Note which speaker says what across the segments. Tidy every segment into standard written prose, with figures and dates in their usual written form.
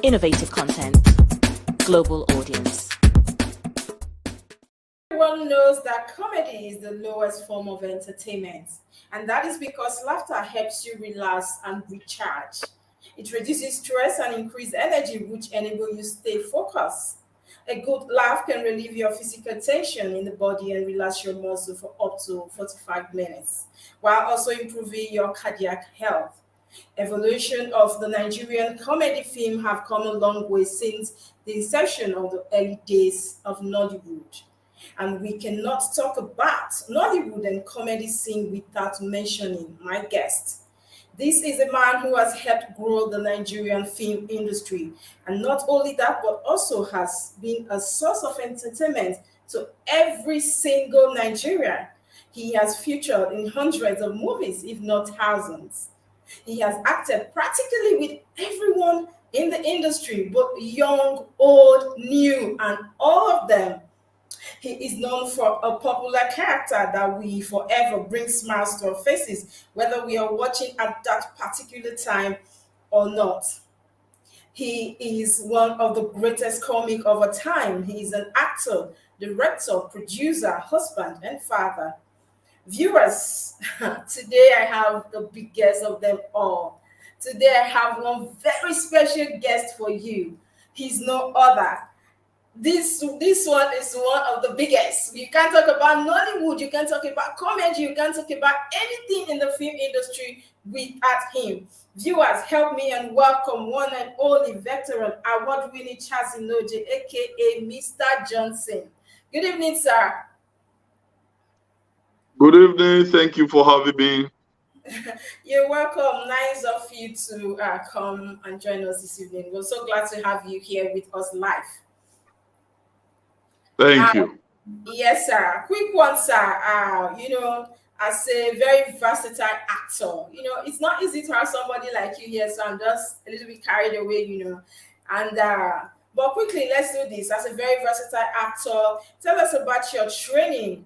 Speaker 1: Innovative content. Global audience.
Speaker 2: Everyone knows that comedy is the lowest form of entertainment, and that is because laughter helps you relax and recharge. It reduces stress and increases energy, which enable you to stay focused. A good laugh can relieve your physical tension in the body and relax your muscle for up to 45 minutes, while also improving your cardiac health. Evolution of the Nigerian comedy film have come a long way since the inception of the early days of Nollywood. And we cannot talk about Nollywood and comedy scene without mentioning my guest. This is a man who has helped grow the Nigerian film industry. And not only that, but also has been a source of entertainment to every single Nigerian. He has featured in hundreds of movies, if not thousands. He has acted practically with everyone in the industry, both young, old, new, and all of them. He is known for a popular character that we forever bring smiles to our faces, whether we are watching at that particular time or not. He is one of the greatest comic of our time. He is an actor, director, producer, husband, and father. Viewers, today I have the biggest of them all. Today I have one very special guest for you. He's no other. This one is one of the biggest. You can't talk about Nollywood, you can't talk about comedy, you can't talk about anything in the film industry without him. Viewers, help me and welcome one and only veteran award-winning Chazinoje, aka Mr. Johnson. Good evening, sir.
Speaker 3: Good evening. Thank you for having me.
Speaker 2: You're welcome. Nice of you to come and join us this evening. We're so glad to have you here with us live.
Speaker 3: Thank you.
Speaker 2: Yes, sir. Quick one, sir. As a very versatile actor, it's not easy to have somebody like you here, so I'm just a little bit carried away. And but quickly, let's do this. As a very versatile actor, tell us about your training.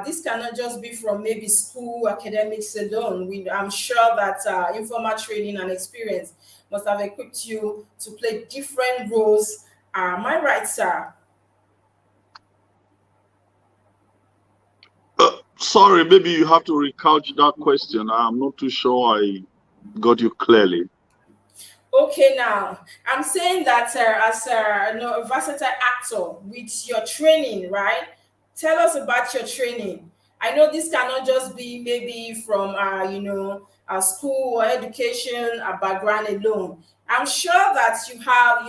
Speaker 2: This cannot just be from maybe school academics alone. I'm sure that informal training and experience must have equipped you to play different roles. Am I right, sir?
Speaker 3: Sorry, maybe you have to recount that question. I'm not too sure I got you clearly.
Speaker 2: Okay, now I'm saying that as a versatile actor with your training, right? Tell us about your training. I know this cannot just be maybe from a school or education background alone. I'm sure that you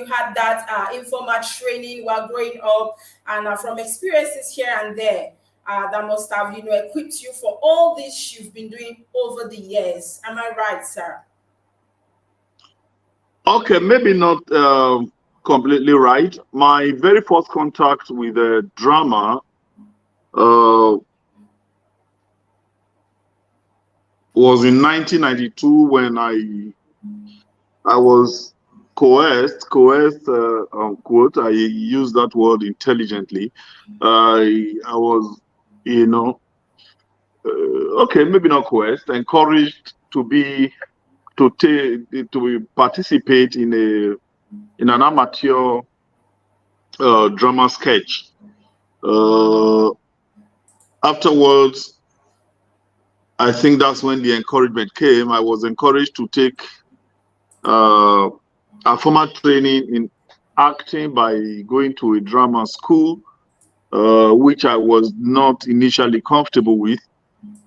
Speaker 2: had that informal training while growing up, and from experiences here and there. That must have equipped you for all this you've been doing over the years. Am I right, sir?
Speaker 3: Okay, maybe not completely right. My very first contact with drama was in 1992 when I was coerced, unquote. I use that word intelligently. I was, okay, maybe not coerced, encouraged to participate in an amateur drama sketch. Afterwards, I think that's when the encouragement came. I was encouraged to take a formal training in acting by going to a drama school, which I was not initially comfortable with.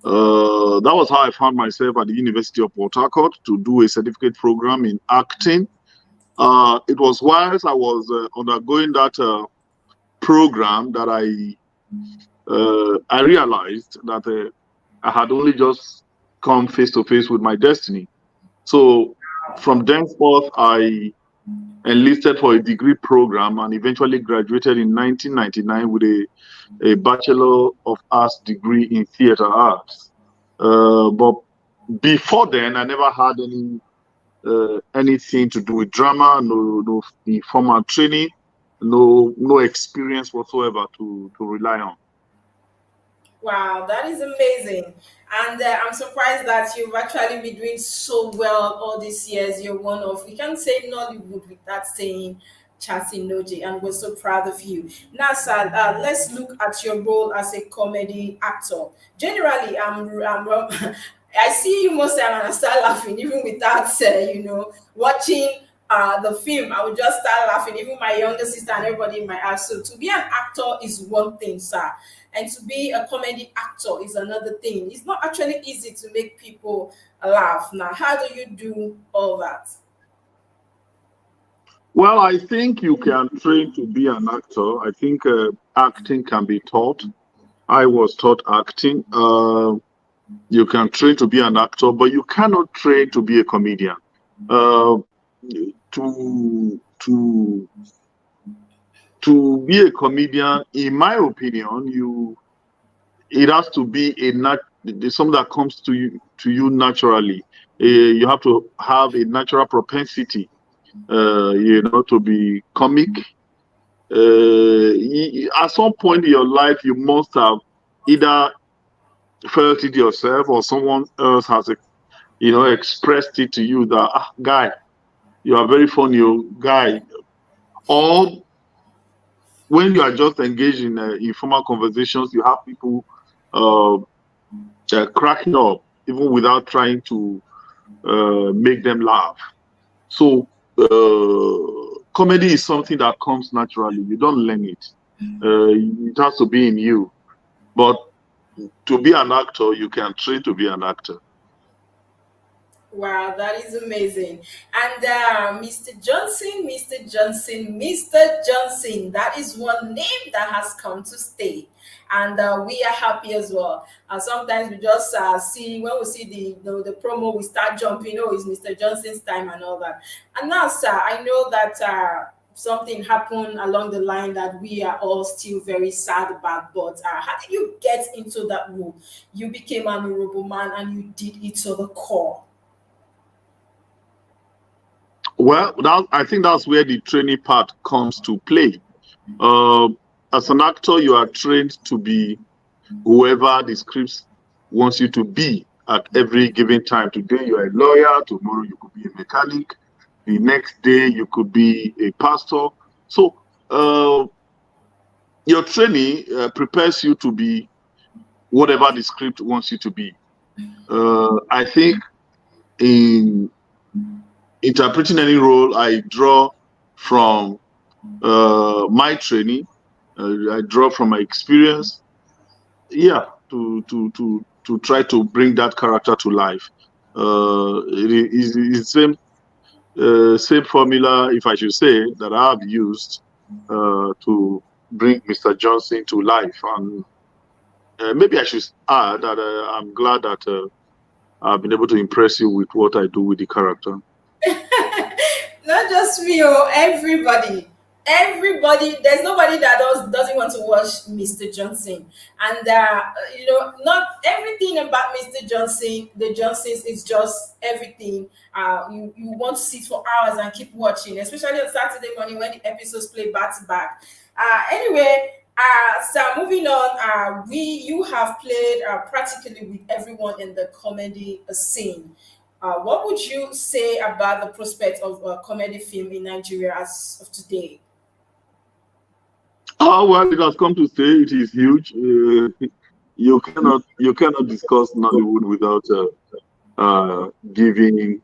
Speaker 3: That was how I found myself at the University of Port Harcourt to do a certificate program in acting. It was whilst I was undergoing that program that I realized that I had only just come face to face with my destiny. So from thenceforth, I enlisted for a degree program and eventually graduated in 1999 with a Bachelor of Arts degree in theater arts. But before then, I never had anything to do with drama, no formal training, no experience whatsoever to rely on.
Speaker 2: Wow, that is amazing. And I'm surprised that you've actually been doing so well all these years. You're one of, we can't say Nollywood without saying Chatting Noji, and we're so proud of you. Now, sir, let's look at your role as a comedy actor. Generally, I see you most time and I start laughing, even without, watching the film. I would just start laughing, even my younger sister and everybody in my house. So, to be an actor is one thing, sir, and to be a comedy actor is another thing. It's not actually easy to make people laugh. Now, how do you do all that?
Speaker 3: Well, I think you can train to be an actor. I think acting can be taught. I was taught acting. You can train to be an actor, but you cannot train to be a comedian. Uh, to be a comedian, in my opinion, it has to be something that comes to you naturally. You have to have a natural propensity, to be comic. At some point in your life, you must have either felt it yourself or someone else has, expressed it to you that, guy, you are very funny, oh, guy. Or when you are just engaged in informal conversations, you have people uh, cracking up even without trying to make them laugh. So comedy is something that comes naturally. You don't learn it. It has to be in you. But to be an actor, you can train to be an actor.
Speaker 2: Wow, that is amazing. And Mr. Johnson, Mr. Johnson, Mr. Johnson, that is one name that has come to stay. And we are happy as well. And sometimes we just see, when we see the promo, we start jumping, oh, it's Mr. Johnson's time and all that. And now, sir, I know that something happened along the line that we are all still very sad about. But how did you get into that role? You became an honorable man and you did it to the core.
Speaker 3: Well, I think that's where the training part comes to play. Uh, as an actor, you are trained to be whoever the script wants you to be at every given time. Today, you are a lawyer. Tomorrow, you could be a mechanic. The next day, you could be a pastor. So, your training prepares you to be whatever the script wants you to be. I think in interpreting any role, I draw from my training. I draw from my experience. Yeah, to try to bring that character to life. It's the same formula, if I should say, that I have used to bring Mr. Johnson to life. And maybe I should add that I'm glad that I've been able to impress you with what I do with the character.
Speaker 2: Not just me, oh, everybody. Everybody, there's nobody that doesn't want to watch Mr. Johnson. And not everything about Mr. Johnson, the Johnsons is just everything. You want to sit for hours and keep watching, especially on Saturday morning when the episodes play back to back. Anyway, so moving on, you have played practically with everyone in the comedy scene. What would you say about the prospect of a comedy film in Nigeria as of today?
Speaker 3: Oh well, it has come to stay. It is huge. You cannot discuss Nollywood without giving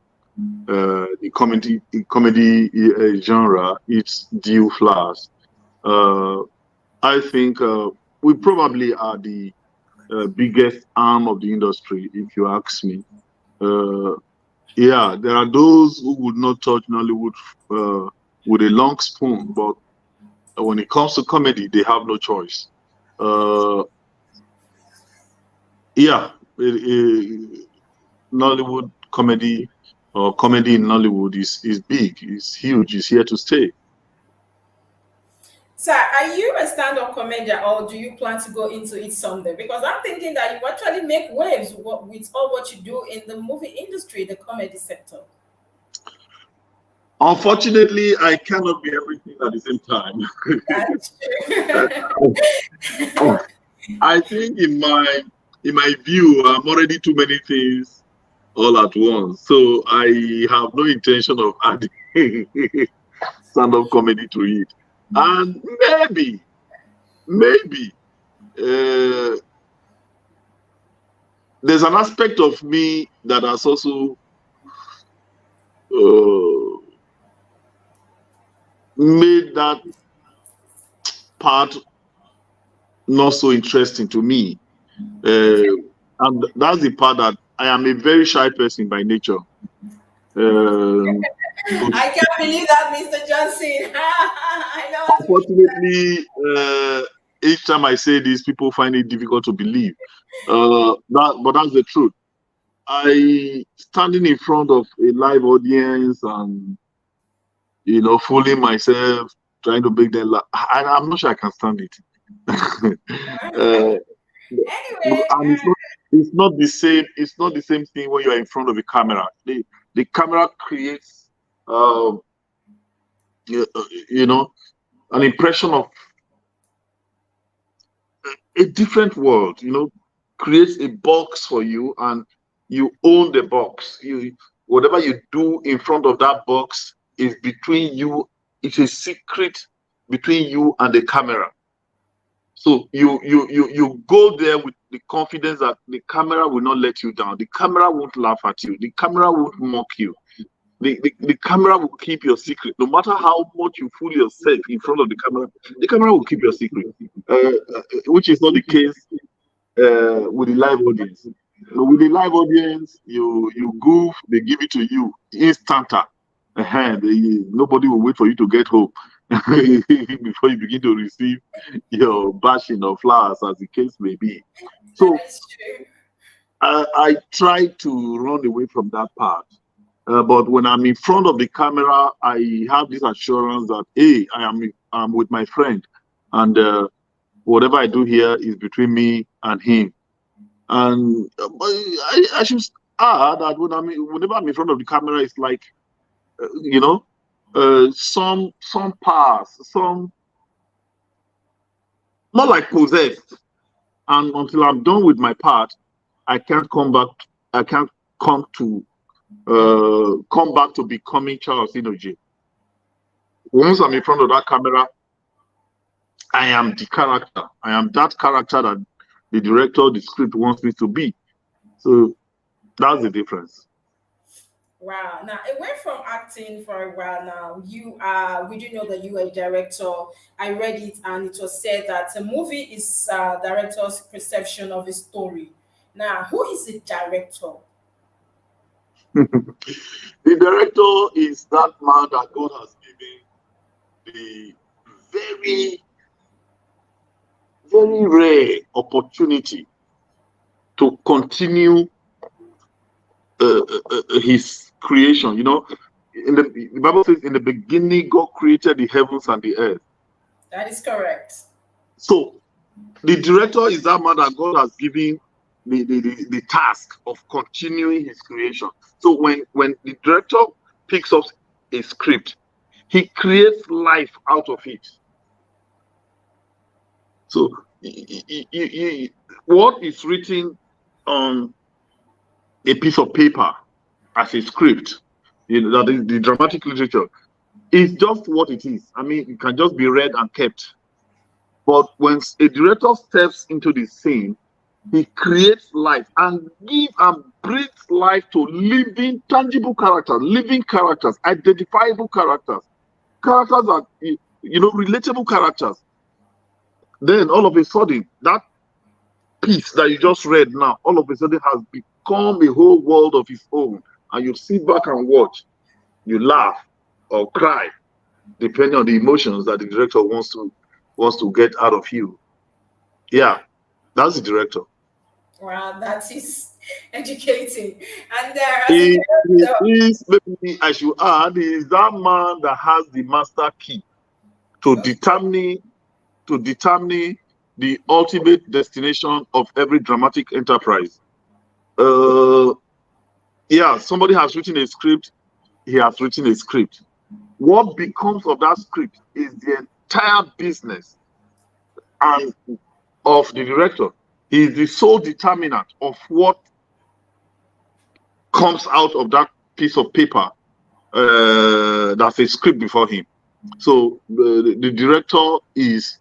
Speaker 3: the comedy genre its due flowers. Uh, I think we probably are the biggest arm of the industry, if you ask me. Uh, yeah, there are those who would not touch Nollywood with a long spoon, but when it comes to comedy, they have no choice. Uh, yeah, Nollywood comedy or comedy in Nollywood is big, is huge, is here to stay.
Speaker 2: Sir, are you a stand-up comedian or do you plan to go into it someday? Because I'm thinking that you actually make waves with all what you do in the movie industry, the comedy sector.
Speaker 3: Unfortunately, I cannot be everything at the same time.
Speaker 2: That's true.
Speaker 3: I think in my view, I'm already too many things all at once. So I have no intention of adding stand-up comedy to it. And maybe uh, there's an aspect of me that has also made that part not so interesting to me. And that's the part that I am a very shy person by nature. But
Speaker 2: I can't believe that, Mr. Johnson. I know how to believe that.
Speaker 3: unfortunately, each time I say this, people find it difficult to believe. But that's the truth. I standing in front of a live audience and fooling myself, trying to make them laugh. I'm not sure I can stand it. uh,
Speaker 2: Anyway,
Speaker 3: and it's not the same. It's not the same thing when you are in front of a camera. The camera creates, you know, an impression of a different world. Creates a box for you, and you own the box. Whatever you do in front of that box is between you. It's a secret between you and the camera. So you go there with the confidence that the camera will not let you down. The camera won't laugh at you. The camera won't mock you. The camera will keep your secret. No matter how much you fool yourself in front of the camera will keep your secret, which is not the case with the live audience. With the live audience, you goof, they give it to you instanta. Nobody will wait for you to get home before you begin to receive your bashing or flowers, as the case may be. So
Speaker 2: that is true.
Speaker 3: I try to run away from that part. But when I'm in front of the camera, I have this assurance that, hey, I'm with my friend, and whatever I do here is between me and him. And I should add that whenever I'm in front of the camera, it's like, some pass, some not like possessed. And until I'm done with my part, I can't come back. I can't come back to becoming Charles Inoje. Once I'm in front of that camera, I am the character. I am that character that the director, the script wants me to be. So that's the difference.
Speaker 2: Wow. Now, away from acting for a while now, we do know that you are a director. I read it and it was said that a movie is director's perception of a story. Now, who is the director?
Speaker 3: The director is that man that God has given the very, very rare opportunity to continue his creation. The Bible says, in the beginning, God created the heavens and the earth.
Speaker 2: That is correct.
Speaker 3: So the director is that man that God has given the task of continuing his creation. So when the director picks up a script, he creates life out of it. So what is written on a piece of paper as a script, that is the dramatic literature, is just what it is. It can just be read and kept. But when a director steps into the scene, he creates life and gives and breathes life to living, tangible characters, identifiable characters that, relatable characters. Then all of a sudden, that piece that you just read now, all of a sudden has become a whole world of its own. And you sit back and watch, you laugh or cry, depending on the emotions that the director wants to get out of you. Yeah, that's the director.
Speaker 2: Wow, that is educating. And as a director,
Speaker 3: Maybe I should add, is that man that has the master key to determine the ultimate destination of every dramatic enterprise. Somebody has written a script. He has written a script. What becomes of that script is the entire business. And of the director. He is the sole determinant of what comes out of that piece of paper. That's a script before him. So the director is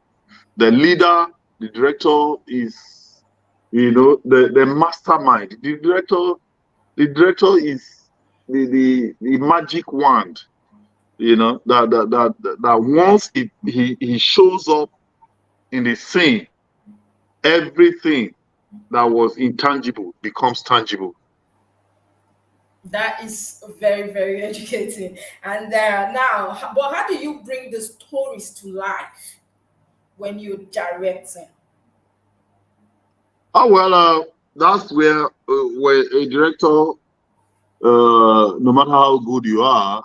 Speaker 3: the leader. The director is, the mastermind. The director is the magic wand. That once he shows up in the scene, everything that was intangible becomes tangible.
Speaker 2: That is very, very educating. And now, but how do you bring the stories to life when you're directing?
Speaker 3: Oh well, that's where a director, no matter how good you are,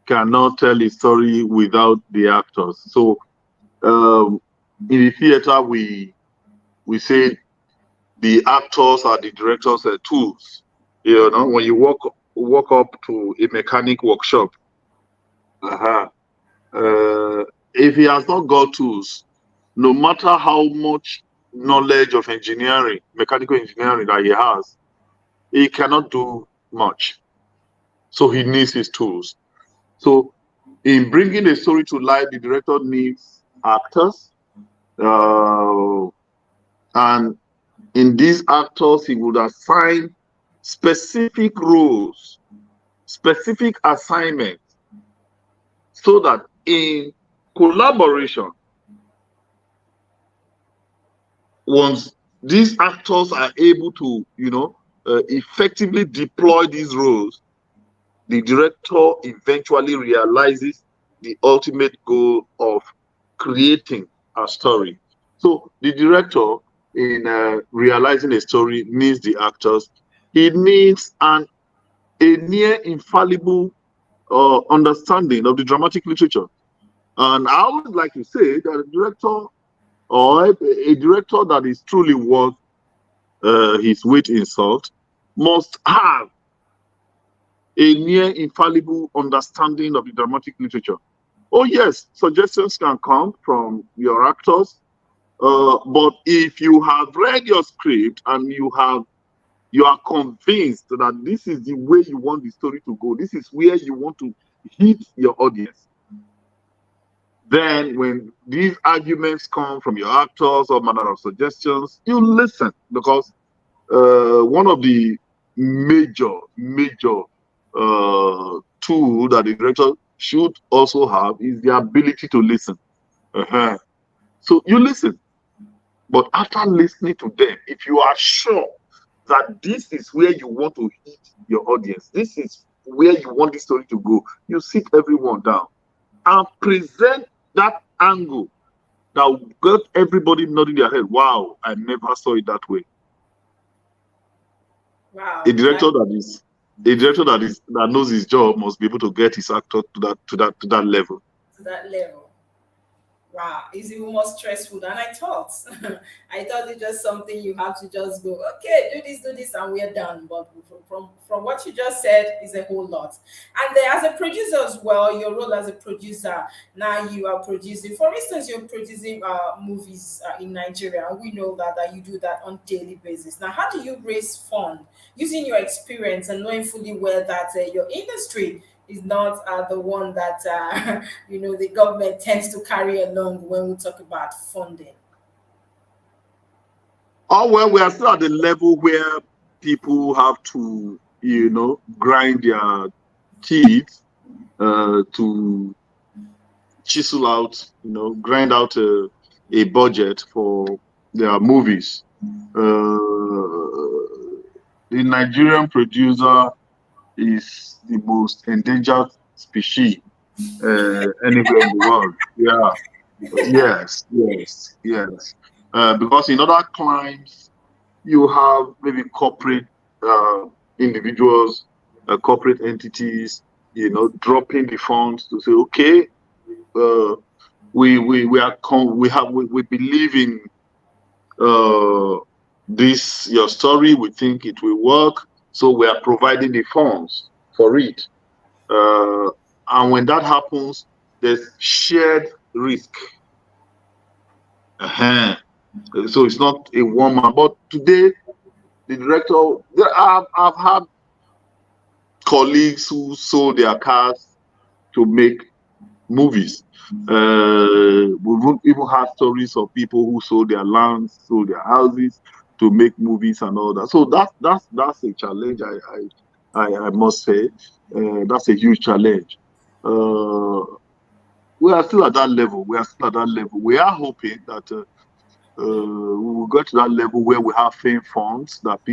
Speaker 3: cannot tell a story without the actors. So in the theater, we say the actors are the directors' tools. When you walk up to a mechanic workshop, if he has not got tools, no matter how much knowledge of engineering, mechanical engineering that he has, he cannot do much. So he needs his tools. So in bringing a story to life, the director needs actors. And in these actors, he would assign specific roles, specific assignments, so that in collaboration, once these actors are able to, effectively deploy these roles, the director eventually realizes the ultimate goal of creating a story. So the director, in realizing a story, needs the actors. He needs a near infallible understanding of the dramatic literature. And I would like to say that a director, or a director that is truly worth his weight in salt, must have a near infallible understanding of the dramatic literature. Oh yes, suggestions can come from your actors, but if you have read your script and you are convinced that this is the way you want the story to go, this is where you want to hit your audience, then when these arguments come from your actors or manner of suggestions, you listen, because one of the major tool that the director should also have is the ability to listen. So you listen, but after listening to them, if you are sure that this is where you want to hit your audience, this is where you want the story to go, you sit everyone down and present that angle that will get everybody nodding their head. Wow, I never saw it that way.
Speaker 2: Wow.
Speaker 3: A director that knows his job must be able to get his actor to that level.
Speaker 2: To that level. Wow, it's even more stressful than I thought. I thought it's just something you have to just go, okay, do this, and we're done. But from what you just said is a whole lot. And then as a producer as well, your role as a producer, now you are producing. For instance, you're producing movies in Nigeria, and we know that you do that on daily basis. Now, how do you raise fund using your experience and knowing fully well that your industry is not the one that the government tends to carry along when we talk about funding?
Speaker 3: Oh well, we are still at the level where people have to, grind their teeth to chisel out, grind out a budget for their movies. The Nigerian producer is the most endangered species anywhere in the world. Yeah. Yes. Because in other climes, you have maybe corporate individuals, corporate entities, dropping the funds to say, okay, we believe in this your story. We think it will work, so we are providing the funds for it. And when that happens, there's shared risk. So it's not a one man. But today, the director, I've had colleagues who sold their cars to make movies. We've even had stories of people who sold their lands, sold their houses to make movies and all that. So that's a challenge. I must say, that's a huge challenge. We are still at that level. We are hoping that we will get to that level where we have fame funds that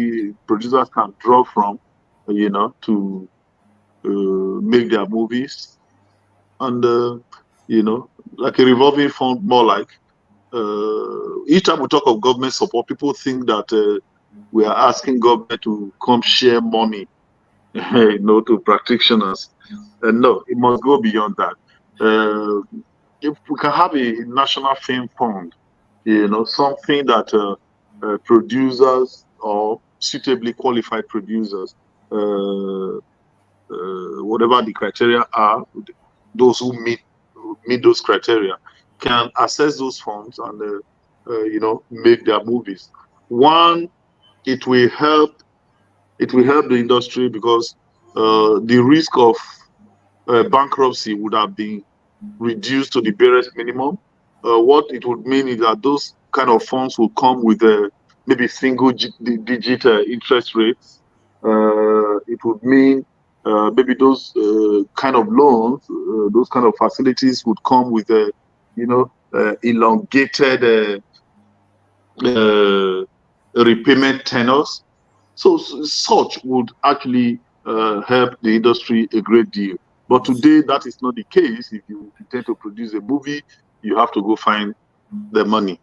Speaker 3: producers can draw from, to make their movies. And like a revolving fund, more like each time we talk of government support, people think that we are asking government to come share money, to practitioners. No, it must go beyond that. If we can have a national film fund, something that producers or suitably qualified producers, whatever the criteria are, those who meet those criteria can access those funds and make their movies. One, it will help the industry because the risk of bankruptcy would have been reduced to the barest minimum. What it would mean is that those kind of funds will come with maybe single-digit interest rates. It would mean maybe those kind of loans, those kind of facilities would come with elongated repayment tenors. So such would actually help the industry a great deal. But today, that is not the case. If you intend to produce a movie, you have to go find the money.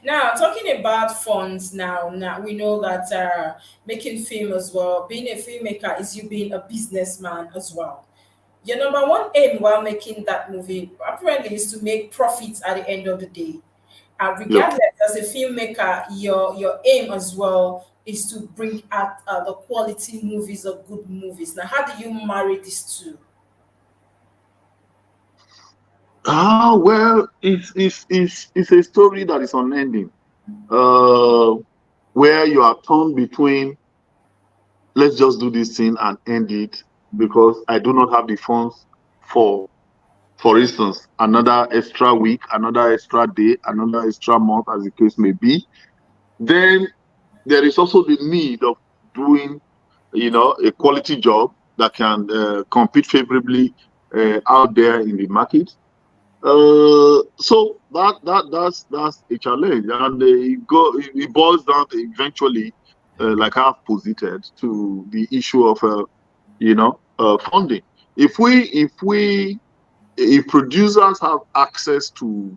Speaker 2: Now, talking about funds, now we know that making film as well, being a filmmaker is you being a businessman as well. Your number one aim while making that movie apparently is to make profits at the end of the day.
Speaker 3: Yep.
Speaker 2: Regardless, as a filmmaker, your aim as well is to bring out the quality movies or good movies. Now, how do you marry these two?
Speaker 3: Well, it's a story that is unending, where you are torn between let's just do this thing and end it because I do not have the funds for instance, another extra week, another extra day, another extra month, as the case may be. Then there is also the need of doing, a quality job that can compete favorably out there in the market. So that's a challenge, and it boils down to eventually, like I've posited, to the issue of funding. If producers have access to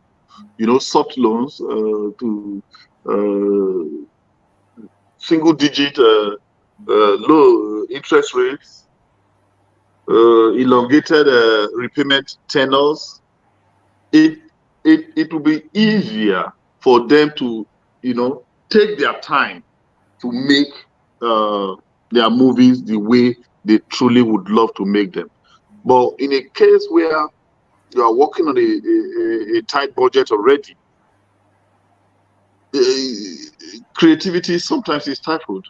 Speaker 3: soft loans to single digit low interest rates, elongated repayment tenors, it will be easier for them to take their time to make their movies the way they truly would love to make them. But in a case where you are working on a tight budget already, creativity sometimes is stifled.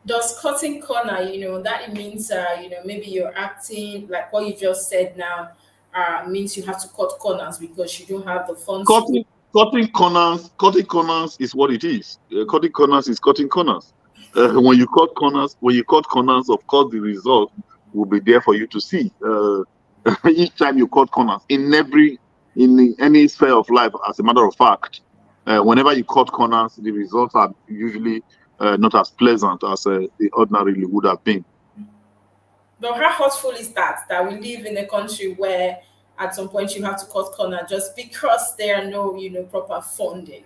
Speaker 2: Does cutting corner, that it means, maybe you're acting like what you just said now, means you have to cut corners because you don't have the funds to do.
Speaker 3: Cutting corners is what it is. Cutting corners is cutting corners. When you cut corners, of course, the result will be there for you to see. Each time you cut corners in any sphere of life, as a matter of fact, whenever you cut corners, the results are usually not as pleasant as they ordinarily would have been.
Speaker 2: But how hurtful is that we live in a country where at some point you have to cut corner just because there are no, proper funding?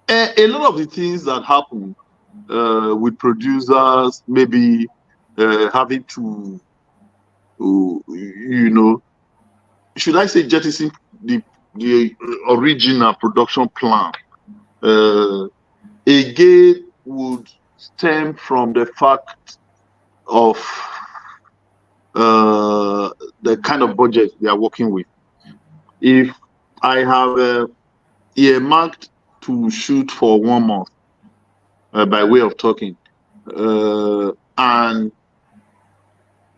Speaker 3: A lot of the things that happen with producers, maybe having to, should I say, jettison the original production plan, again would stem from the fact of the kind of budget they are working with. If I have earmarked to shoot for 1 month, by way of talking, and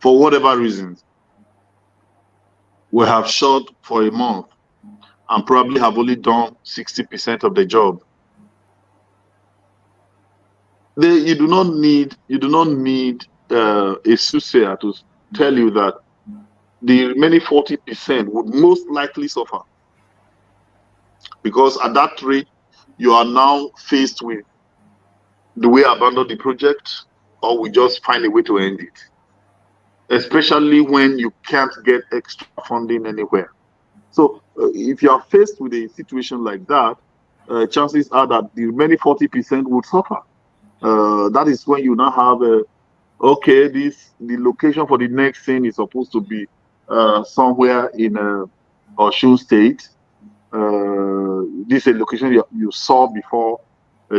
Speaker 3: for whatever reasons, we have shot for a month and probably have only done 60% of the job. You do not need a soothsayer to tell you that the remaining 40% would most likely suffer, because at that rate you are now faced with, do we abandon the project or we just find a way to end it, especially when you can't get extra funding anywhere. So if you are faced with a situation like that, chances are that the remaining 40% would suffer. That is when you now have okay, the location for the next scene is supposed to be somewhere in Osun State. This is a location you saw before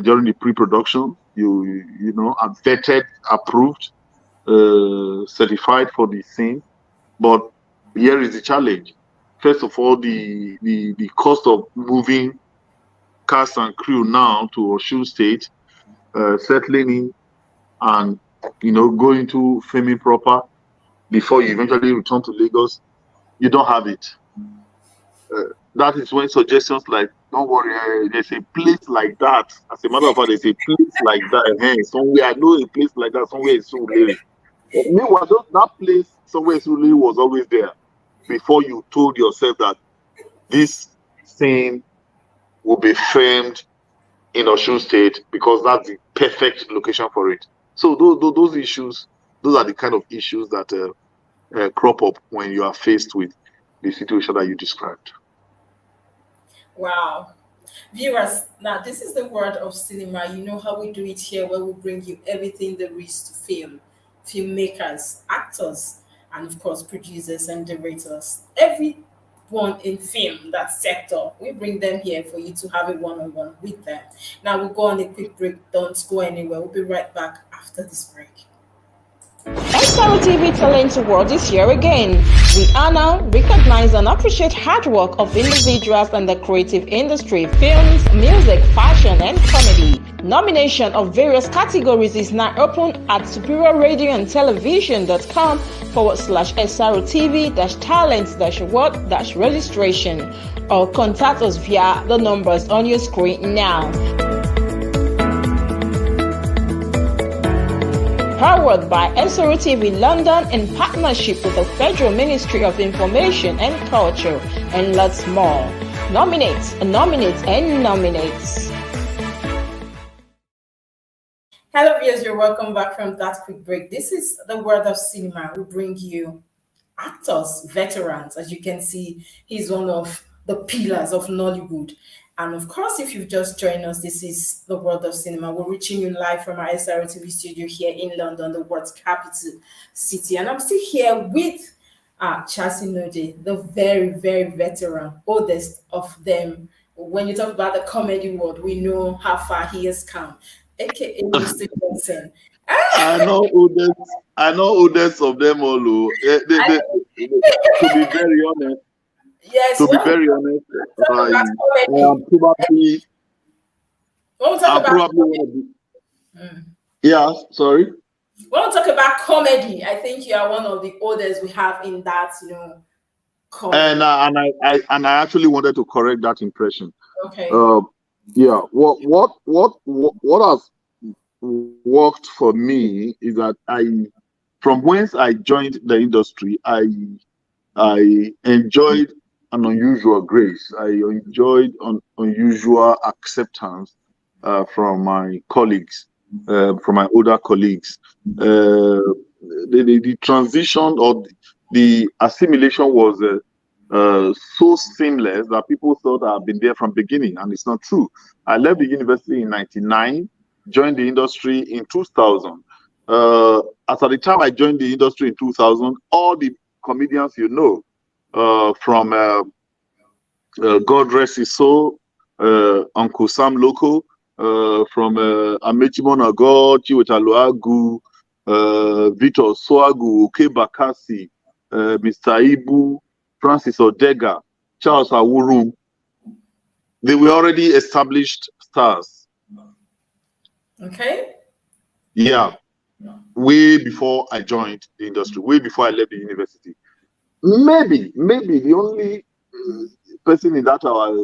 Speaker 3: during the pre-production. You know, and vetted, approved, certified for the scene. But here is the challenge. First of all, the cost of moving cast and crew now to Osun State, settling in, and going to filming proper before you eventually return to Lagos, you don't have it. That is when suggestions like, don't worry, there's a place like that. As a matter of fact, there's a place like that. Somewhere, I know a place like that somewhere in Surulere. Meanwhile, that place somewhere in Surulere was always there before you told yourself that this scene will be filmed in Osun State because that's the perfect location for it. So those issues, those are the kind of issues that crop up when you are faced with the situation that you described.
Speaker 2: Wow. Viewers, now this is the world of cinema. You know how we do it here, where we bring you everything there is to film, filmmakers, actors, and of course, producers and directors. Everyone in film, that sector, we bring them here for you to have a one-on-one with them. Now we'll go on a quick break. Don't go anywhere. We'll be right back after this break.
Speaker 4: SRTV Talent Award is here again. We honor, recognize, and appreciate hard work of individuals in the creative industry, films, music, fashion, and comedy. Nomination of various categories is now open at superiorradioandtelevision.com/SRTV-talent-award-registration, or contact us via the numbers on your screen now. Powered by SRTV London in partnership with the Federal Ministry of Information and Culture, and lots more. Nominate, and nominate.
Speaker 2: Hello viewers, you're welcome back from that quick break. This is the world of cinema. We bring you actors, veterans. As you can see, he's one of the pillars of Nollywood. And of course, if you've just joined us, this is the world of cinema. We're reaching you live from our SRTV studio here in London, the world's capital city. And I'm still here with Chelsea Node, the very, very veteran, oldest of them. When you talk about the comedy world, we know how far he has come, aka Mr. Johnson.
Speaker 3: I know oldest of them all. To be very honest.
Speaker 2: Yes.
Speaker 3: To be very honest, I'm probably. Yeah, sorry.
Speaker 2: When we talk about comedy, I think you are one of the oldest we have in that, comedy.
Speaker 3: And I actually wanted to correct that impression.
Speaker 2: Okay.
Speaker 3: Yeah. What has worked for me is that from whence I joined the industry, I enjoyed an unusual grace. I enjoyed unusual acceptance from my colleagues, from my older colleagues. The transition or the assimilation was so seamless that people thought I've been there from beginning, and it's not true. I left the university in 1999, joined the industry in 2000. At the time I joined the industry in 2000, all the comedians from God Rest His Soul, Uncle Sam Loco, from Amechimon Ago, Chiwetalo Agu, Vitor Soagu, Oke Bakasi, Mr. Ibu, Francis Odega, Charles Awuru, they were already established stars.
Speaker 2: Okay.
Speaker 3: Yeah, way before I joined the industry, way before I left the university. Maybe the only person in that our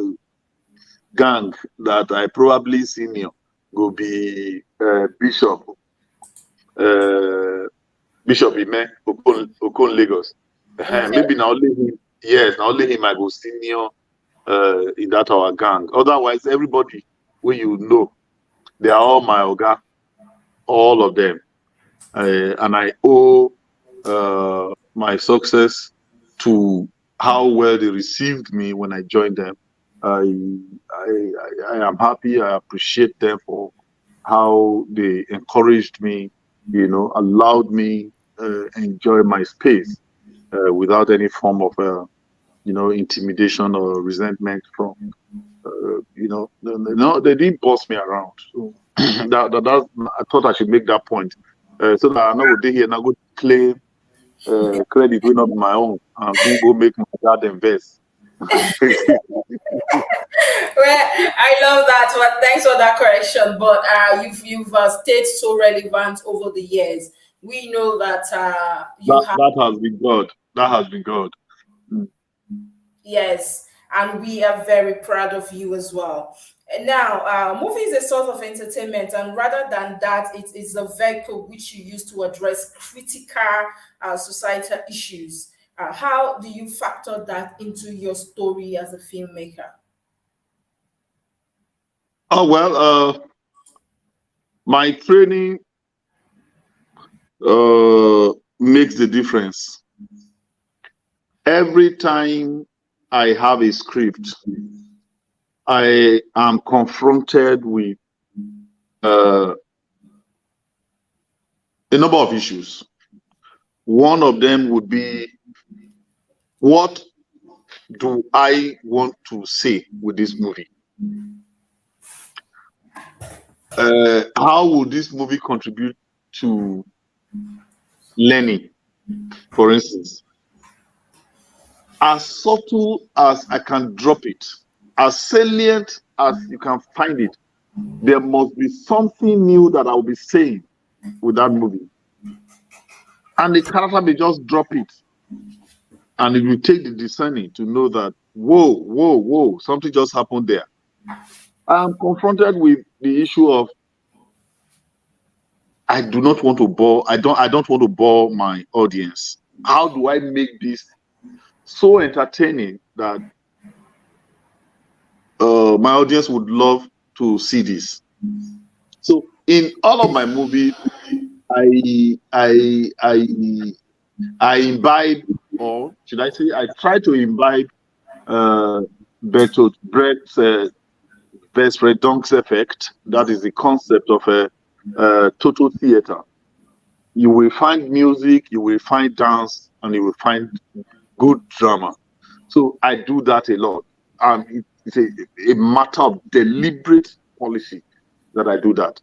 Speaker 3: gang that I probably senior will be Bishop Ime Okon Lagos.
Speaker 2: Okay.
Speaker 3: Maybe now only him. Yes, now only him I go senior in that our gang. Otherwise, everybody who you know, they are all my oga, all of them, and I owe my success to how well they received me when I joined them. I am happy. I appreciate them for how they encouraged me, allowed me enjoy my space without any form of intimidation or resentment from no, they didn't boss me around. So that I thought I should make that point so that I know what they here and I go claim credit will not be my own and go make my dad invest.
Speaker 2: Well, I love that. Well, thanks for that correction. But you've stayed so relevant over the years. We know that
Speaker 3: that has been God. That has been God.
Speaker 2: Yes, and we are very proud of you as well. And now, movie is a source of entertainment, and rather than that, it is a vehicle which you use to address critical societal issues. How do you factor that into your story as a filmmaker?
Speaker 3: Oh well, my training makes the difference. Every time I have a script, I am confronted with a number of issues. One of them would be, what do I want to say with this movie? How will this movie contribute to learning, for instance? As subtle as I can drop it, as salient as you can find it, there must be something new that I'll be saying with that movie. And the character may just drop it. And it will take the discerning to know that, whoa, something just happened there. I'm confronted with the issue of I don't want to bore my audience. How do I make this so entertaining that my audience would love to see this? So in all of my movies, I imbibe, or should I say, I try to imbibe Bertolt Brecht's effect. That is the concept of a total theater. You will find music, you will find dance, and you will find good drama. So I do that a lot. And it's a matter of deliberate policy that I do that.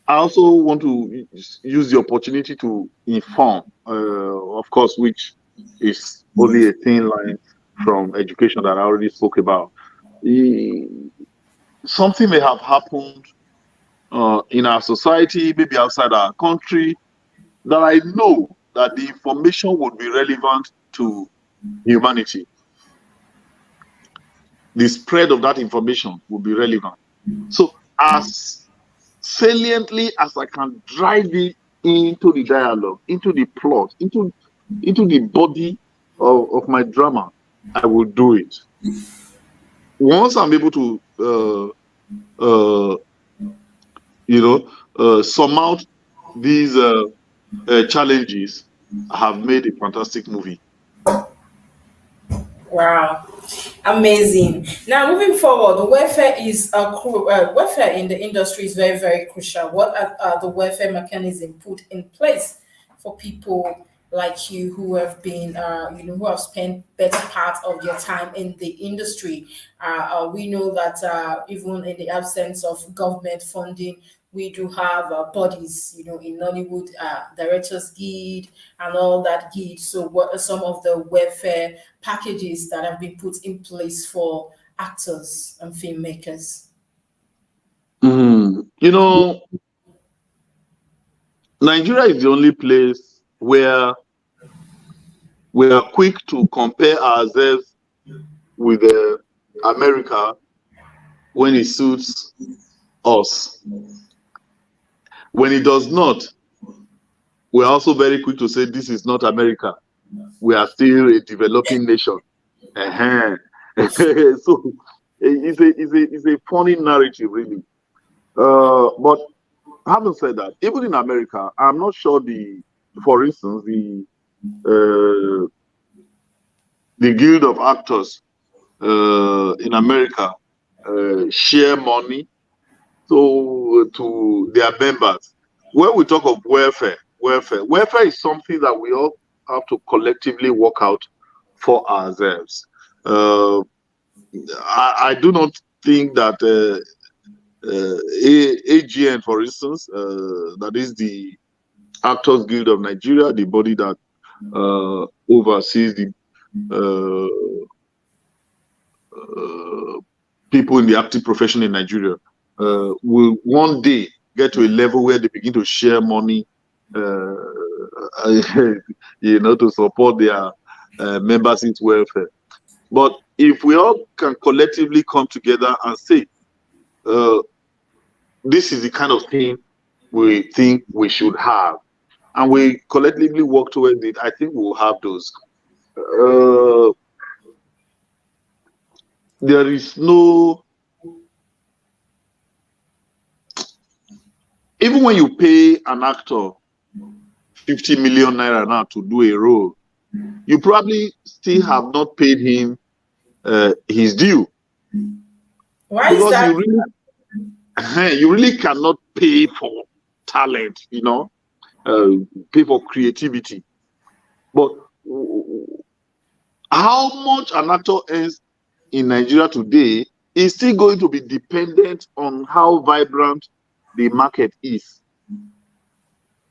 Speaker 3: I also want to use the opportunity to inform, of course, which is only a thin line from education that I already spoke about. Something may have happened in our society, maybe outside our country, that I know that the information would be relevant to humanity. The spread of that information will be relevant. So as saliently as I can drive it into the dialogue, into the plot, into the body of my drama, I will do it. Once I'm able to surmount these challenges, I have made a fantastic movie.
Speaker 2: Wow, amazing. Now, moving forward, welfare welfare in the industry is very, very crucial. What are the welfare mechanisms put in place for people like you who have been, who have spent better part of your time in the industry? We know that even in the absence of government funding, we do have bodies, in Nollywood, Directors Guild and all that guild. So what are some of the welfare packages that have been put in place for actors and filmmakers?
Speaker 3: You know, Nigeria is the only place where we are quick to compare ourselves with America when it suits us. When it does not, we're also very quick to say this is not America. We are still a developing nation. So it's a funny narrative, really. But having said that, even in America, I'm not sure for instance, the Guild of Actors in America share money to their members. When we talk of welfare is something that we all have to collectively work out for ourselves. I do not think that AGN, for instance, that is the Actors Guild of Nigeria, the body that oversees the people in the acting profession in Nigeria, will one day get to a level where they begin to share money, to support their members' welfare. But if we all can collectively come together and say, this is the kind of thing we think we should have, and we collectively work towards it, I think we'll have those. There is no, even when you pay an actor 50 million naira now to do a role, you probably still have not paid him his due.
Speaker 2: Why is that?
Speaker 3: You really cannot pay for talent, pay for creativity. But how much an actor earns in Nigeria today is still going to be dependent on how vibrant the market is.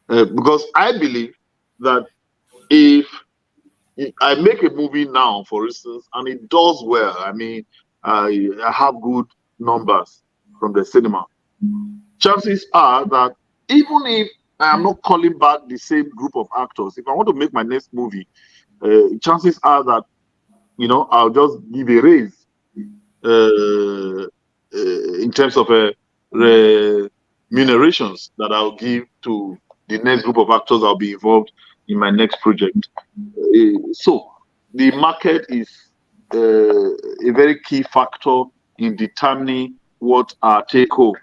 Speaker 3: Because I believe that if I make a movie now, for instance, and it does well, I mean, I have good numbers from the cinema, chances are that even if I am not calling back the same group of actors, if I want to make my next movie, chances are that, I'll just give a raise in terms of remunerations that I'll give to the next group of actors I'll be involved in my next project. So the market is a very key factor in determining what our take home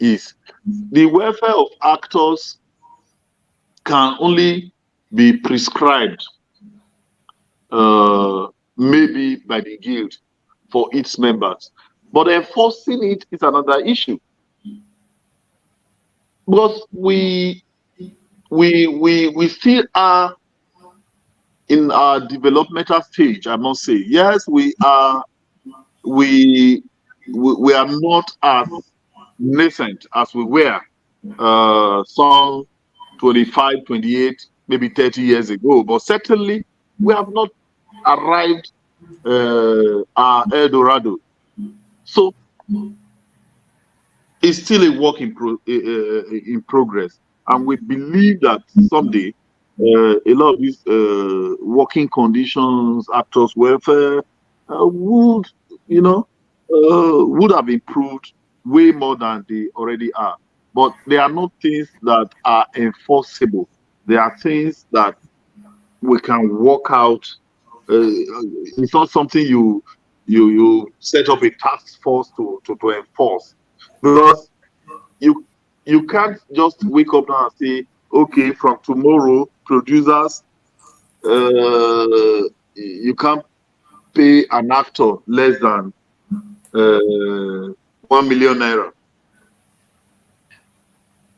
Speaker 3: is. The welfare of actors can only be prescribed maybe by the guild for its members, but enforcing it is another issue, because we still are in our developmental stage, I must say. Yes, we are not as nascent as we were some 25, 28, maybe 30 years ago, but certainly we have not arrived our El Dorado. So it's still a work in progress, and we believe that someday a lot of these working conditions, actors' welfare would have improved way more than they already are. But they are not things that are enforceable. They are things that we can work out. It's not something you set up a task force to enforce, because you can't just wake up now and say, okay, from tomorrow, producers, you can't pay an actor less than 1 million naira.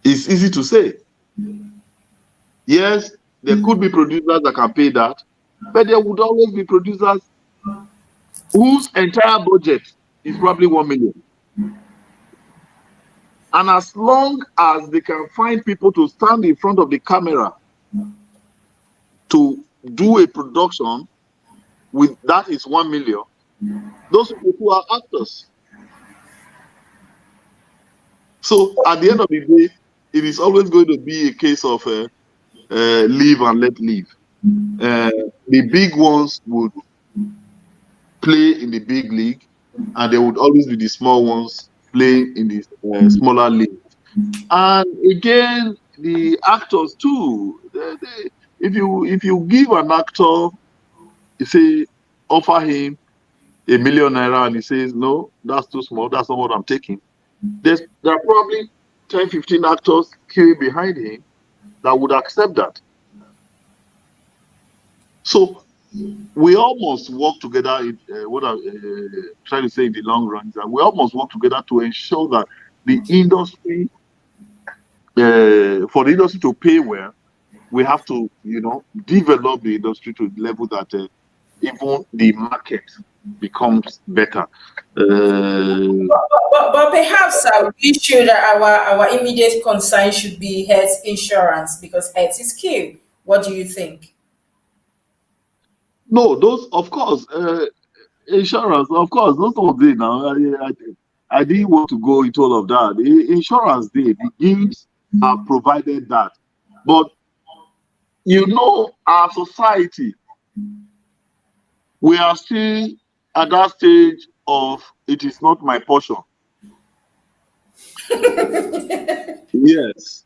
Speaker 3: It's easy to say. Yes, there could be producers that can pay that, but there would always be producers whose entire budget is probably 1 million. And as long as they can find people to stand in front of the camera to do a production with that is 1 million, those people who are actors. So at the end of the day, it is always going to be a case of live and let live. The big ones would play in the big league, and there would always be the small ones playing in the smaller league. And again, the actors too. If you give an actor, you say offer him $1 million and he says no, that's too small. That's not what I'm taking. There are probably 10, 15 actors queuing behind him that would accept that. So we almost work together. What I'm trying to say in the long run is that we almost work together to ensure that the industry, for the industry to pay well, we have to, develop the industry to the level that even the market becomes better.
Speaker 2: But perhaps we should our immediate concern should be health insurance, because health is key. What do you think?
Speaker 3: No, those of course, insurance, of course, those of them now. I didn't want to go into all of that. Insurance, the guilds have provided that, but our society, we are still at that stage of it is not my portion. Yes.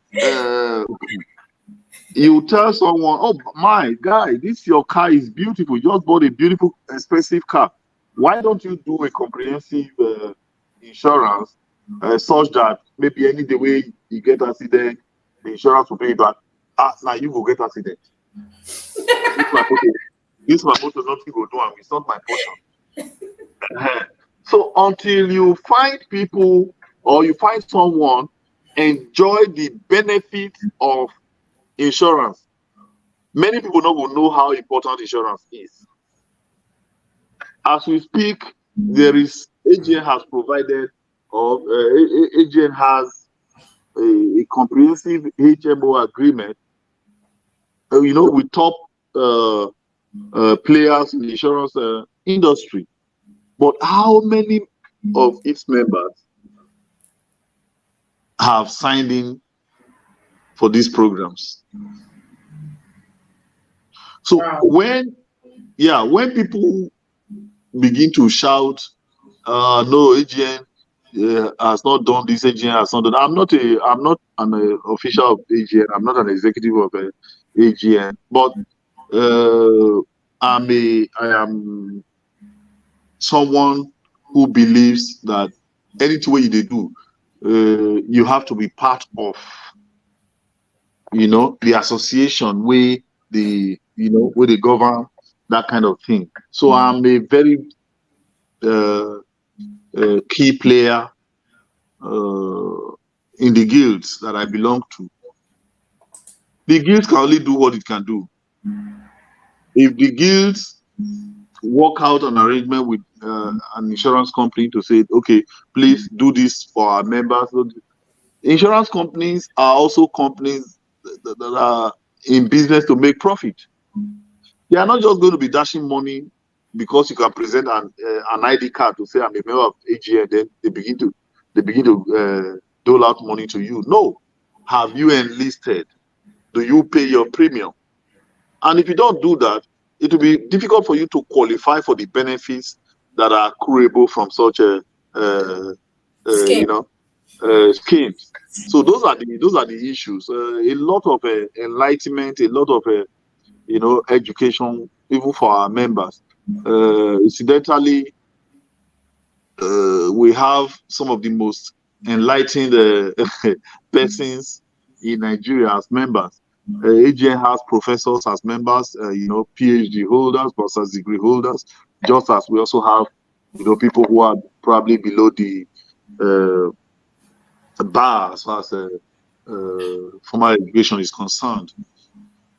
Speaker 3: You tell someone, oh my guy, this your car is beautiful. You just bought a beautiful, expensive car. Why don't you do a comprehensive insurance such that maybe any the way you get accident, the insurance will pay you back. Now you go get accident. This my motor, nothing go do, and it's not my portion. So until you find people or you find someone enjoy the benefit of insurance, many people don't know how important insurance is. As we speak, there is AGN has provided, or AGN has a comprehensive HMO agreement, with top players in the insurance industry. But how many of its members have signed in for these programs? So when people begin to shout, no, AGN has not done this, AGN has not done. I'm not an official of AGN. I'm not an executive of AGN, but I am someone who believes that anything way they do, you have to be part of, the association where where they govern that kind of thing. So I'm a very key player in the guilds that I belong to. The guilds can only do what it can do. If the guilds work out an arrangement with an insurance company to say, okay, please do this for our members. Insurance companies are also companies that are in business to make profit. They are not just going to be dashing money because you can present an ID card to say I'm a member of AGN, then they begin to dole out money to you. No. Have you enlisted? Do you pay your premium? And if you don't do that, it will be difficult for you to qualify for the benefits that are accruable from such schemes. So those are the issues. A lot of enlightenment, a lot of education, even for our members. Incidentally, we have some of the most enlightened persons in Nigeria as members. AGN has professors as members, PhD holders, master's degree holders, just as we also have, people who are probably below the bar as far as formal education is concerned.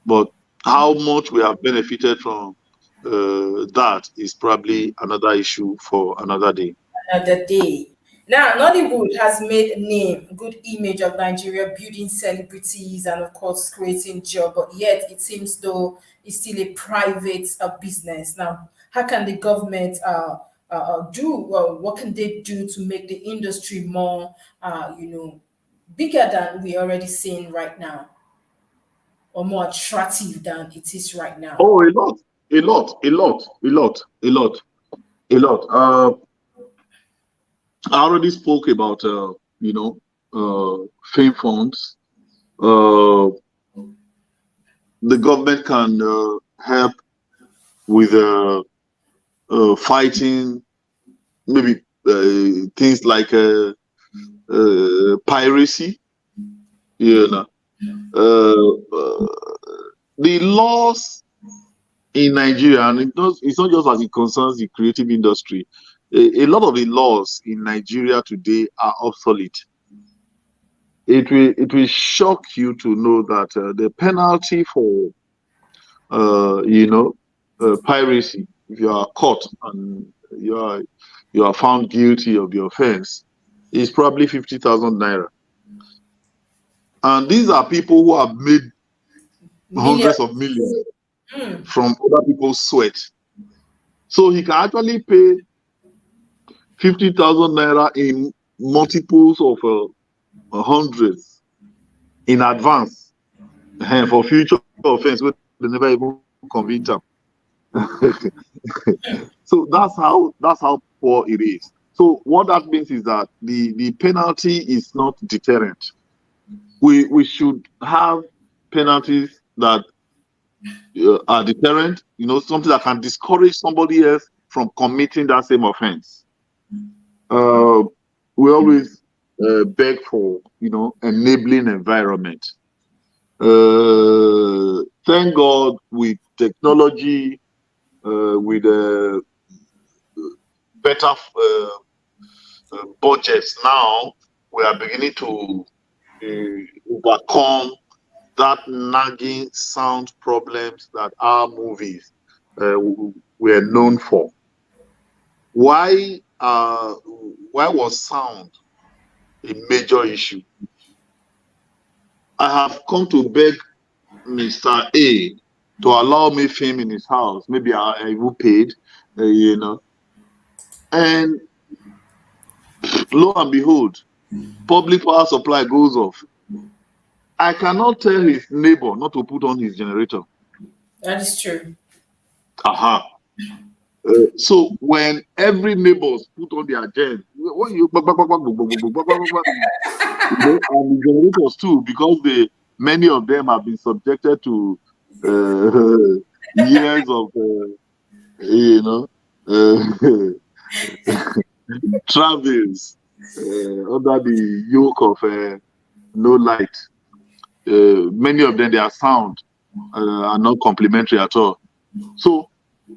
Speaker 3: But how much we have benefited from that is probably another issue for another day.
Speaker 2: Another day. Now, Nollywood has made a name, good image of Nigeria, building celebrities and, of course, creating job. But yet, it seems though it's still a private business. Now, how can the government do? Well, what can they do to make the industry more, bigger than we already seeing right now, or more attractive than it is right now?
Speaker 3: Oh, a lot, a lot, a lot, a lot, a lot, a lot. I already spoke about fame funds. Uh, the government can help with fighting maybe things like piracy. You know, the laws in Nigeria, and it's not just as it concerns the creative industry. A lot of the laws in Nigeria today are obsolete. It will shock you to know that the penalty for piracy, if you are caught and you are found guilty of the offense, is probably 50,000 naira. And these are people who have made hundreds of millions from other people's sweat. So he can actually pay 50,000 naira in multiples of hundreds in advance for future offense where they never even convict him. So that's how poor it is. So what that means is that the penalty is not deterrent. We should have penalties that are deterrent, something that can discourage somebody else from committing that same offense. We always beg for, enabling environment. Thank God with technology, with better budgets now, we are beginning to overcome that nagging sound problems that our movies were known for. Why was sound a major issue? I have come to beg Mr. A to allow me film in his house. Maybe I even paid, and lo and behold, public power supply goes off. I cannot tell his neighbor not to put on his generator.
Speaker 2: That is true.
Speaker 3: So when every neighbors put on their gen, and the generators too, because many of them have been subjected to years of travels under the yoke of no light. Many of them, their sound are not complimentary at all. So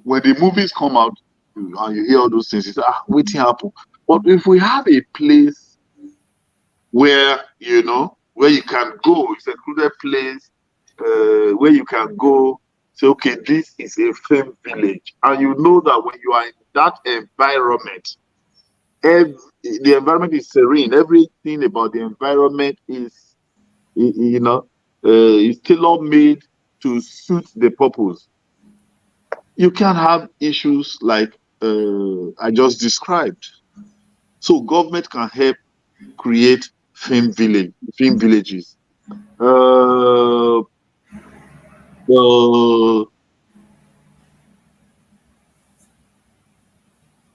Speaker 3: when the movies come out and you hear all those things, you say, waiting happen. But if we have a place where where you can go, it's a secluded place where you can go, say, okay, this is a film village, and you know that when you are in that environment, the environment is serene. Everything about the environment is, is tailor-made to suit the purpose. You can have issues like I just described. So government can help create film villages.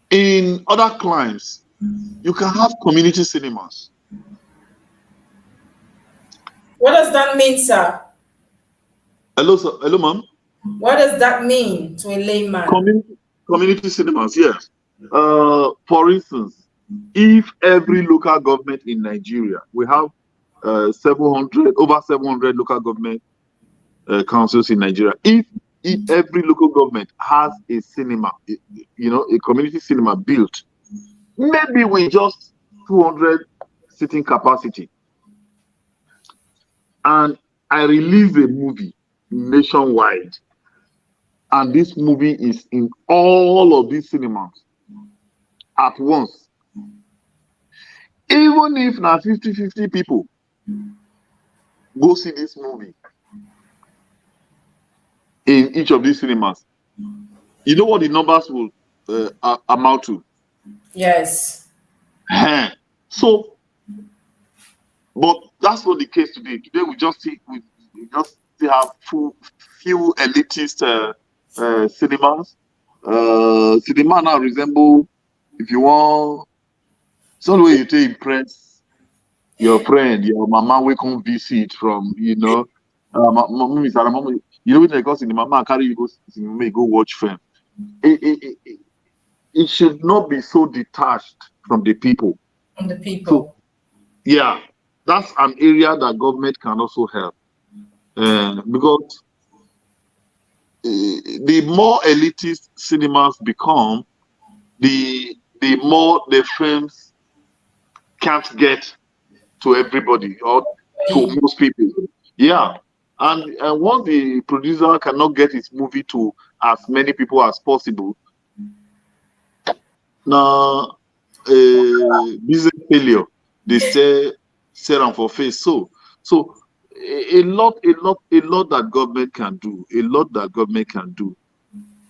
Speaker 3: In other climes, you can have community cinemas.
Speaker 2: What does that mean, sir?
Speaker 3: Hello, sir. Hello, ma'am.
Speaker 2: What does that mean to a layman?
Speaker 3: Community cinemas, yes. For instance, if every local government in Nigeria, we have over 700 local government councils in Nigeria. If every local government has a cinema, a community cinema built, maybe with just 200 sitting capacity, and I release a movie nationwide, and this movie is in all of these cinemas at once, Even if now 50-50 people go see this movie in each of these cinemas, you know what the numbers will amount to?
Speaker 2: Yes.
Speaker 3: So, but that's not the case today. Today we just see have few elitist cinemas. Cinema now resemble, if you want, some way you take impress your friend, your mama we come visit from, mama is mama, when they go cinema, mama carry you go cinema, you go watch film. It should not be so detached from the people.
Speaker 2: From the people.
Speaker 3: So, yeah, that's an area that government can also help. Because the more elitist cinemas become, the more the films can't get to everybody or to most people. Yeah. And once the producer cannot get his movie to as many people as possible, now business failure, they say them for face. So a lot that government can do. A lot that government can do.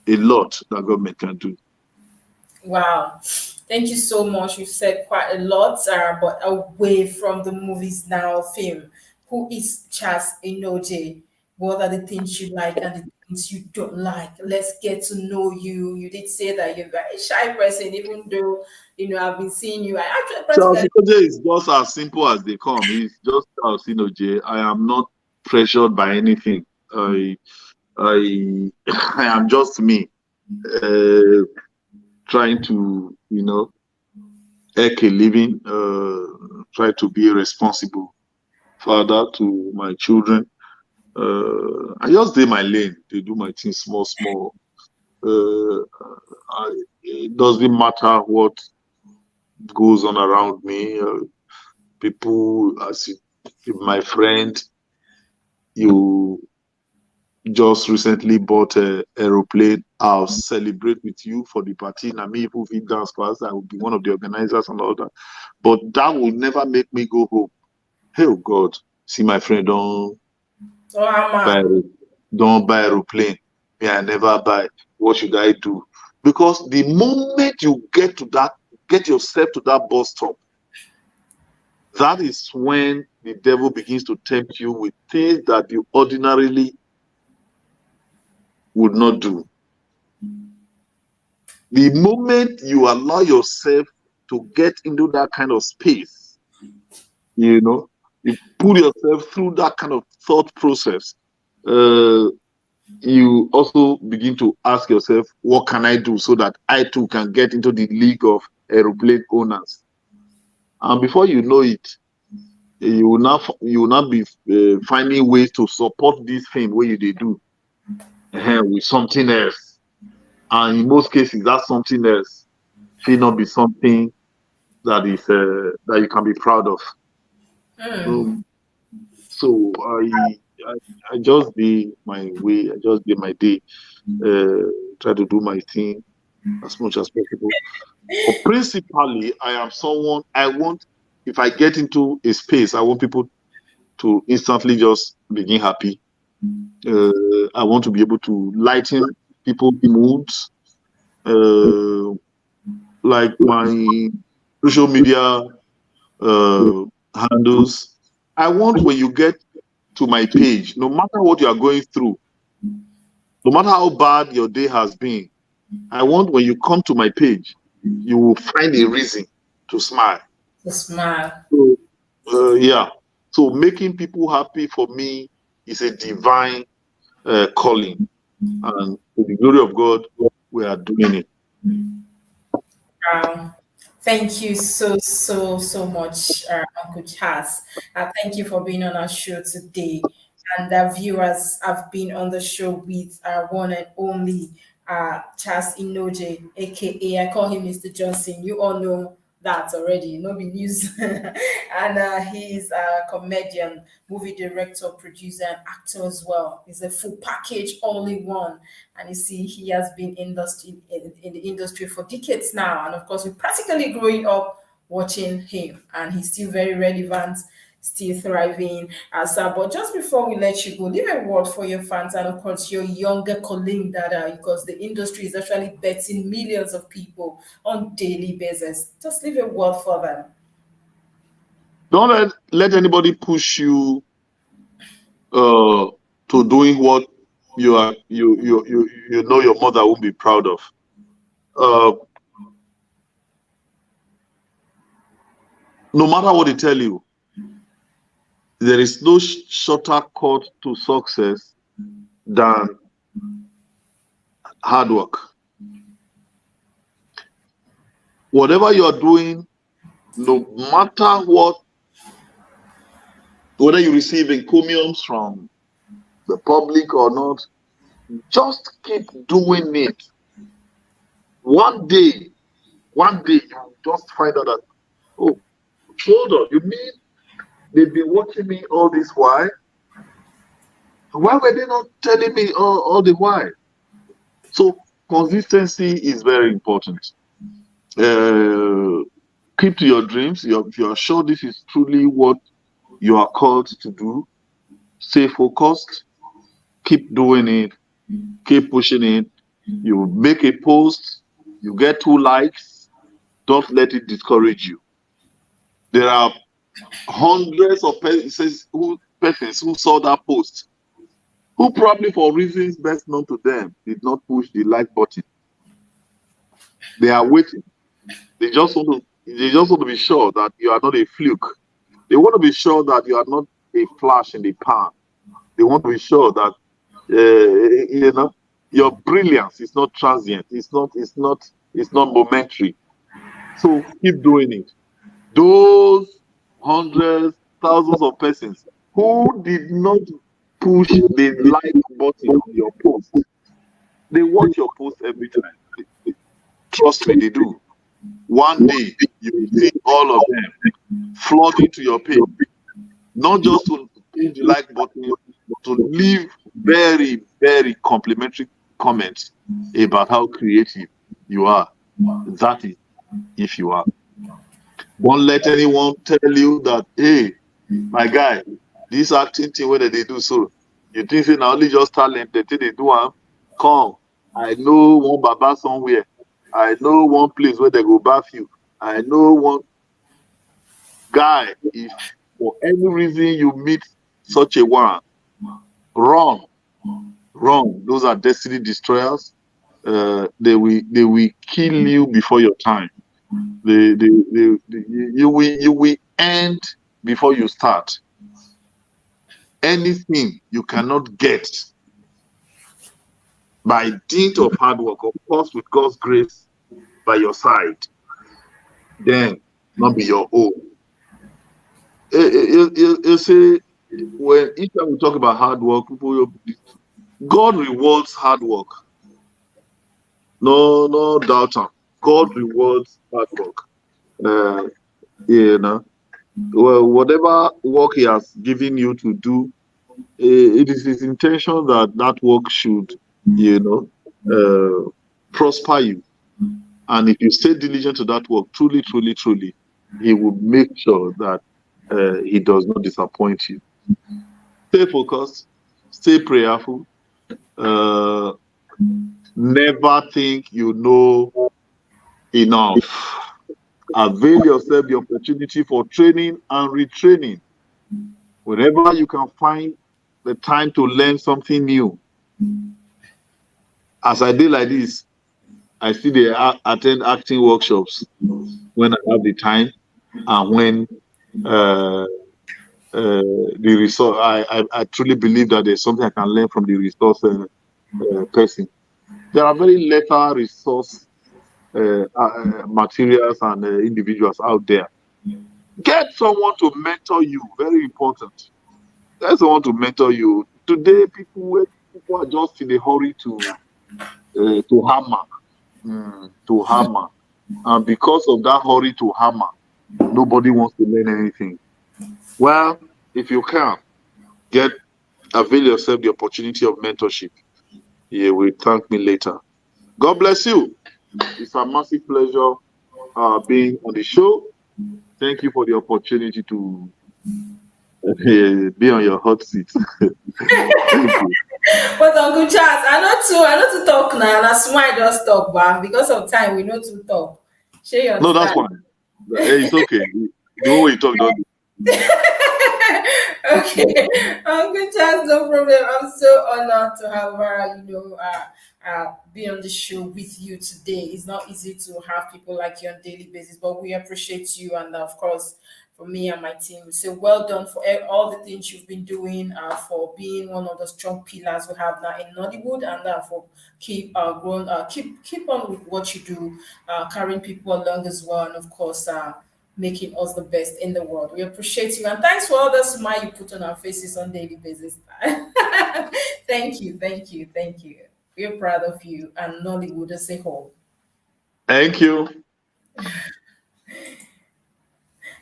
Speaker 3: A lot that government can do.
Speaker 2: Wow. Thank you so much. You've said quite a lot, but away from the movies now, film. Who is Charles Inoje? What are the things you like and the things you don't like? Let's get to know you. You did say that you're a very shy person, even though I've been seeing you. I actually
Speaker 3: Charles
Speaker 2: practically
Speaker 3: Inoje is just as simple as they come. He's just Charles Inoje. I am not pressured by anything. I I am just me, trying to make a living, try to be a responsible father to my children. I just do my lane. They do my thing small. It doesn't matter what goes on around me. People, my friend, you just recently bought a aeroplane. I'll celebrate with you for the party. And me, if we dance class, I will be one of the organizers and all that. But that will never make me go home. Hey, oh God, see my friend don't buy aeroplane. Me, I never buy. What should I do? Because the moment you get yourself to that bus stop, that is when the devil begins to tempt you with things that you ordinarily would not do. The moment you allow yourself to get into that kind of space, you put yourself through that kind of thought process, you also begin to ask yourself, what can I do so that I too can get into the league of aeroplane owners? And before you know it, you will not be finding ways to support this thing where you do with something else. And in most cases, that something else should not be something that is that you can be proud of. So I just did my way. I just did my day. Try to do my thing as much as possible. But principally, I am someone I want. If I get into a space, I want people to instantly just begin happy. I want to be able to lighten people's moods. Like my social media handles. I want when you get to my page, no matter what you are going through, no matter how bad your day has been, I want when you come to my page, you will find a reason to smile.
Speaker 2: To smile.
Speaker 3: So, yeah. So making people happy for me is a divine calling. And to the glory of God, we are doing it.
Speaker 2: Thank you so much, Uncle Charles. Thank you for being on our show today. And the viewers have been on the show with our one and only Charles Inoje, aka I call him Mr. Johnson. You all know that already, no be news. And he's a comedian, movie director, producer, and actor as well. He's a full package, all in one. And you see, he has been in the industry for decades now. And of course, we're practically growing up watching him, and he's still very relevant, still thriving. But just before we let you go, leave a word for your fans and of course your younger colleague that because the industry is actually betting millions of people on daily basis. Just leave a word for them.
Speaker 3: Don't let anybody push you to doing what you know your mother won't be proud of. No matter what they tell you, there is no shorter cut to success than hard work. Whatever you are doing, no matter what, whether you receive encomiums from the public or not, just keep doing it. One day you just find out that, oh, hold on, you mean they've been watching me all this while? Why were they not telling me all the while? So consistency is very important. Keep to your dreams. If you are sure this is truly what you are called to do, stay focused, keep doing it, keep pushing it. You make a post, you get 2 likes, don't let it discourage you. There are hundreds of persons who saw that post, who probably for reasons best known to them did not push the like button. They are waiting. They just want to be sure that you are not a fluke. They want to be sure that you are not a flash in the pan. They want to be sure that your brilliance is not transient. It's not momentary. So keep doing it. Those hundreds, thousands of persons who did not push the like button on your post, they watch your post every time. Trust me, they do. One day you will see all of them flooding to your page, not just to push the like button, but to leave very, very complimentary comments about how creative you are. That is, if you are. Don't let anyone tell you that, hey, my guy, this acting thing, whether they do so, you think it's not only just talent, they think they do. Come, I know one baba somewhere. I know one place where they go bath you. I know one guy. If for any reason you meet such a one, run. Those are destiny destroyers. They will kill you before your time. You will end before you start. Anything you cannot get by dint of hard work, of course, with God's grace by your side, then not be your own. You see, when each time we talk about hard work, God rewards hard work. No doubt. God rewards hard work. Well, whatever work He has given you to do, it is His intention that work should, prosper you. And if you stay diligent to that work, truly, He will make sure that He does not disappoint you. Stay focused, stay prayerful. Never think you know enough. Avail yourself the opportunity for training and retraining. Whenever you can find the time to learn something new. As I did like this, I still attend acting workshops when I have the time, and when the resource. I truly believe that there's something I can learn from the resource person. There are very little resource materials and individuals out there. Get someone to mentor you. Very important. Get someone to mentor you. Today, people are just in a hurry to hammer. To hammer. And because of that hurry to hammer, nobody wants to learn anything. Well, if you can, avail yourself the opportunity of mentorship. You will thank me later. God bless you. It's a massive pleasure being on the show. Thank you for the opportunity to be on your hot seat. Thank you.
Speaker 2: But Uncle Charles, I know to talk now, and I smile just talk, but because of time, we know to talk. Share your
Speaker 3: No, that's
Speaker 2: understand.
Speaker 3: fine. It's okay. The way you talk, don't.
Speaker 2: Okay, Uncle Charles, no problem. I'm so honored to have be on the show with you today. It's not easy to have people like you on a daily basis, but we appreciate you, and of course, for me and my team, we say well done for all the things you've been doing, for being one of the strong pillars we have now in Nollywood, and for keep on with what you do, carrying people along as well, and of course, making us the best in the world. We appreciate you, and thanks for all the smile you put on our faces on daily basis. Thank you, thank you, thank you. We're proud of you and Nollywood as a whole.
Speaker 3: Thank you.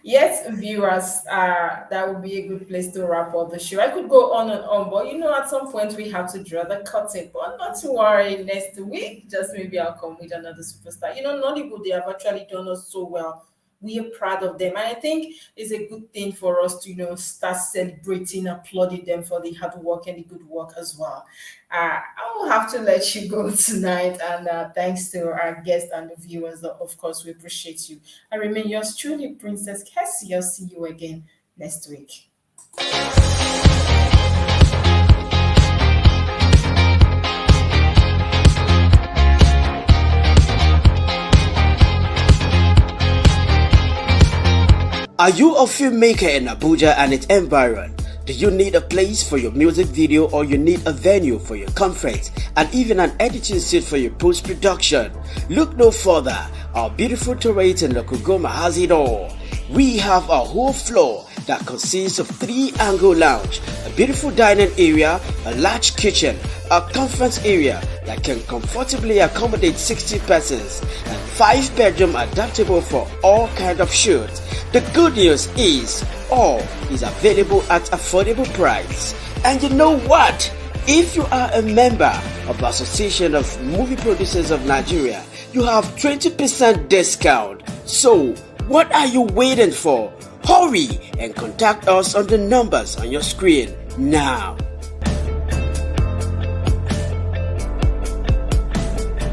Speaker 2: Yes, viewers, that would be a good place to wrap up the show. I could go on and on, but at some point we have to draw the curtain. But not to worry, next week, just maybe I'll come with another superstar. Nollywood, they have actually done us so well. We are proud of them. And I think it's a good thing for us to, start celebrating, applauding them for the hard work and the good work as well. I will have to let you go tonight. And thanks to our guests and the viewers, of course, we appreciate you. I remain yours truly, Princess Kessy. I'll see you again next week.
Speaker 5: Are you a filmmaker in Abuja and its environ? Do you need a place for your music video, or you need a venue for your conference and even an editing suite for your post-production? Look no further. Our beautiful turret in Lokugoma has it all. We have a whole floor that consists of 3-angle lounge, a beautiful dining area, a large kitchen, a conference area that can comfortably accommodate 60 persons, and 5-bedroom adaptable for all kind of shoots. The good news is all is available at affordable price. And you know what? If you are a member of the Association of Movie Producers of Nigeria, you have 20% discount. So what are you waiting for? Hurry and contact us on the numbers on your screen now.